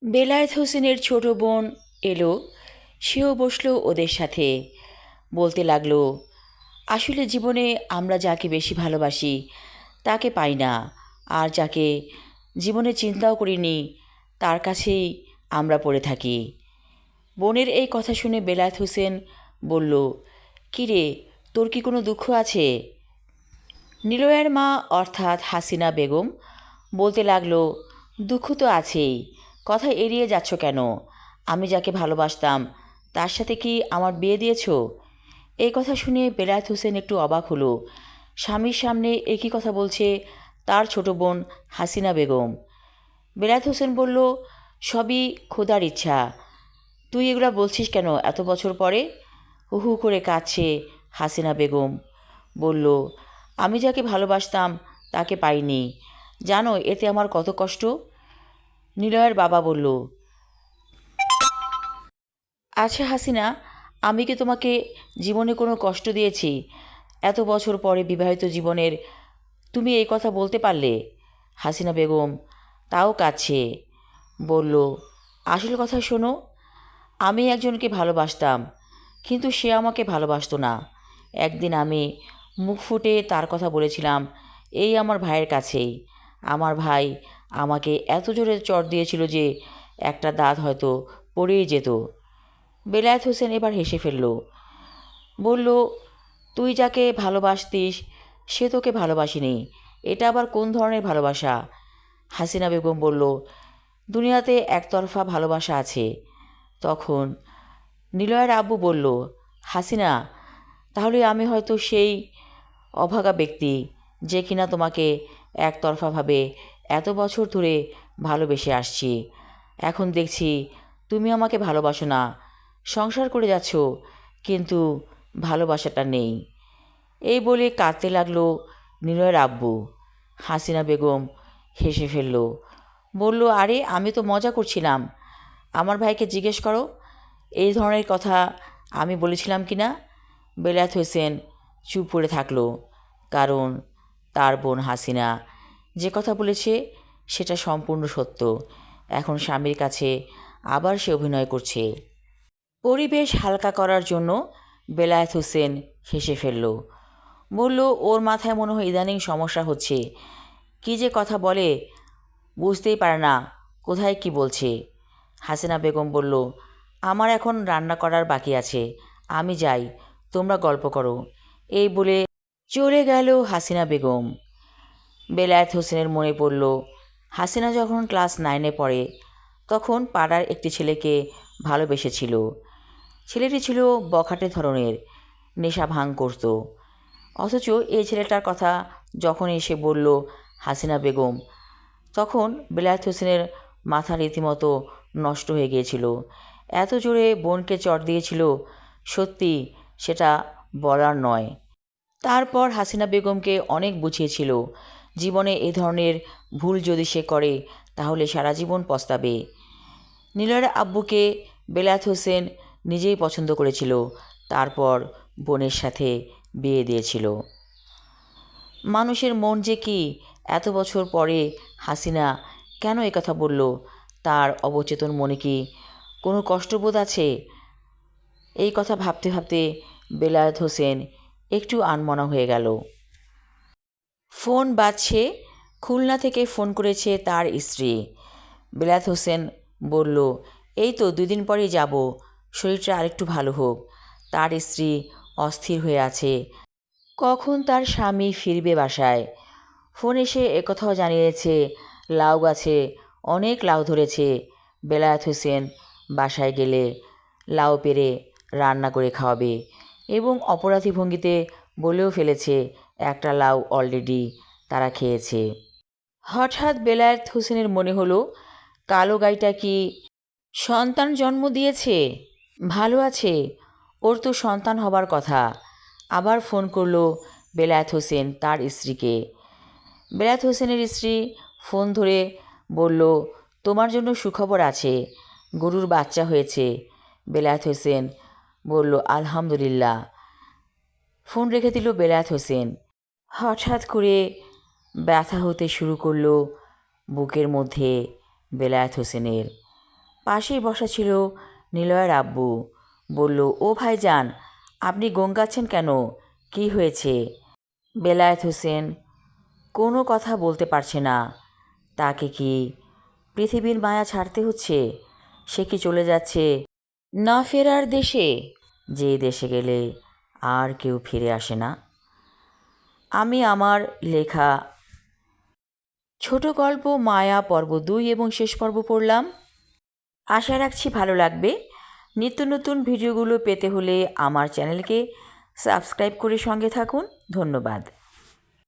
বেলায়েত হোসেনের ছোট বোন এলো। সেও বসলো ওদের সাথে। বলতে লাগলো, আসলে জীবনে আমরা যাকে বেশি ভালোবাসি তাকে পাই না, আর যাকে জীবনে চিন্তাও করিনি তার কাছেই আমরা পড়ে থাকি। বোনের এই কথা শুনে বেলায়েত হোসেন বলল, কী রে, তোর কি কোনো দুঃখ আছে? নিলয়ের মা অর্থাৎ হাসিনা বেগম বলতে লাগলো, দুঃখ তো আছেই, কথা এড়িয়ে যাচ্ছ কেন? আমি যাকে ভালোবাসতাম তার সাথে কি আমার বিয়ে দিয়েছ? এই কথা শুনে বেলায়েত হোসেন একটু অবাক হলো। স্বামীর সামনে একই কথা বলছে তার ছোট বোন হাসিনা বেগম। বেলায়েত হোসেন বলল, সবই খোদার ইচ্ছা। তুই এগুলা বলছিস কেন এত বছর পরে? হু হু করে কাঁদছে হাসিনা বেগম। বলল, আমি যাকে ভালোবাসতাম তাকে পাইনি, জানো এতে আমার কত কষ্ট। নিলয়ের বাবা বলল, আচ্ছা হাসিনা, আমি কি তোমাকে জীবনে কোনো কষ্ট দিয়েছি? এত বছর পরে বিবাহিত জীবনের তুমি এই কথা বলতে পারলে? হাসিনা বেগম তাও কাঁদছে। বলল, আসল কথা শোনো, আমি একজনকে ভালোবাসতাম, কিন্তু সে আমাকে ভালোবাসতো না। একদিন আমি মুখ ফুটে তার কথা বলেছিলাম এই আমার ভাইয়ের কাছেই। আমার ভাই আমাকে এত জোরে চড় দিয়েছিল যে একটা দাঁত হয়তো পড়েই যেত। বেলায়েত হোসেন এবার হেসে ফেলল। বলল, তুই যাকে ভালোবাসতিস সে তোকে ভালোবাসেনি, এটা আবার কোন ধরনের ভালোবাসা? হাসিনা বেগম বলল, দুনিয়াতে একতরফা ভালোবাসা আছে। তখন নিলয়ের আব্বু বলল, হাসিনা, তাহলে আমি হয়তো সেই অভাগা ব্যক্তি যে কিনা তোমাকে একতরফাভাবে এত বছর ধরে ভালোবেসে আসছি। এখন দেখছি তুমি আমাকে ভালোবাসো না, সংসার করে যাচ্ছ, কিন্তু ভালোবাসাটা নেই। এই বলে কাঁদতে লাগলো নিলয়ের আব্বু। হাসিনা বেগম হেসে ফেলল। বলল, আরে আমি তো মজা করছিলাম। আমার ভাইকে জিজ্ঞেস করো এই ধরনের কথা আমি বলেছিলাম কি না। বেলায়েত হোসেন চুপ করে থাকলো, কারণ তার বোন হাসিনা যে কথা বলেছে সেটা সম্পূর্ণ সত্য। এখন স্বামীর কাছে আবার সে অভিনয় করছে। পরিবেশ হালকা করার জন্য বেলায়েত হোসেন হেসে ফেলল। বলল, ওর মাথায় মনে হয় ইদানিং সমস্যা হচ্ছে, কী যে কথা বলে বুঝতেই পারে না কোথায় কি বলছে। হাসিনা বেগম বলল, আমার এখন রান্না করার বাকি আছে, আমি যাই, তোমরা গল্প করো। এই বলে চলে গেল হাসিনা বেগম। বেলায়েত হোসেনের মনে পড়ল, হাসিনা যখন ক্লাস 9-এ পড়ে তখন পাড়ার একটি ছেলেকে ভালোবেসেছিল। ছেলেটি ছিল বখাটে ধরনের, নেশা ভাঙ করত। অথচ এই ছেলেটার কথা যখন এসে বলল হাসিনা বেগম, তখন বেলায়েত হোসেনের মাথা রীতিমতো নষ্ট হয়ে গিয়েছিল। এত জোরে বোনকে চড় দিয়েছিল, সত্যি সেটা বলার নয়। তারপর হাসিনা বেগমকে অনেক বুঝিয়েছিল, জীবনে এ ধরনের ভুল যদি সে করে তাহলে সারা জীবন পস্তাবে। নীলয়ের আব্বুকে বেলায়েত হোসেন নিজেই পছন্দ করেছিল, তারপর বোনের সাথে বিয়ে দিয়েছিল। মানুষের মন যে কি, এত বছর পরে হাসিনা কেন কথা বলল? তার অবচেতন মনে কি কোনো কষ্টবোধ আছে? এই কথা ভাবতে ভাবতে বেলায়েত হোসেন একটু আনমনা হয়ে গেল। ফোন বাজছে। খুলনা থেকে ফোন করেছে তার স্ত্রী। বেলায়েত হোসেন বলল, এই তো 2 দিন পরেই যাব, শরীরটা আরেকটু ভালো হোক। তার স্ত্রী অস্থির হয়ে আছে কখন তার স্বামী ফিরবে বাসায়। ফোন এসে একথাও জানিয়েছে লাউ গাছে অনেক লাউ ধরেছে, বেলায়েত হোসেন বাসায় গেলে লাউ পেড়ে রান্না করে খাওয়াবে, এবং অপরাধী ভঙ্গিতে বলেও ফেলেছে একটা লাউ অলরেডি তারা খেয়েছে। হঠাৎ বেলায়েত হোসেনের মনে হলো, কালো গাইটা কি সন্তান জন্ম দিয়েছে? ভালো আছে, ওর তো সন্তান হবার কথা। আবার ফোন করলো বেলায়েত হোসেন তার স্ত্রীকে। বেলায়েত হোসেনের স্ত্রী ফোন ধরে বলল, তোমার জন্য সুখবর আছে, গরুর বাচ্চা হয়েছে। বেলায়েত হোসেন বলল, আলহামদুলিল্লাহ। ফোন রেখে দিল বেলায়েত হোসেন। হঠাৎ করে ব্যথা হতে শুরু করলো বুকের মধ্যে বেলায়েত হোসেনের। পাশেই বসা ছিল নিলয়ের আব্বু। বলল, ও ভাইজান, আপনি গঙ্গাচ্ছেন কেন? কি হয়েছে? বেলায়েত হোসেন কোনো কথা বলতে পারছে না। তাকে কি পৃথিবীর মায়া ছাড়তে হচ্ছে? সে কি চলে যাচ্ছে না ফেরার দেশে, যে দেশে গেলে আর কেউ ফিরে আসে না? আমি আমার লেখা ছোট গল্প মায়া পর্ব 2 এবং শেষ পর্ব পড়লাম। আশা রাখছি ভালো লাগবে। নিত্য নতুন ভিডিওগুলো পেতে হলে আমার চ্যানেলকে সাবস্ক্রাইব করে সঙ্গে থাকুন। ধন্যবাদ।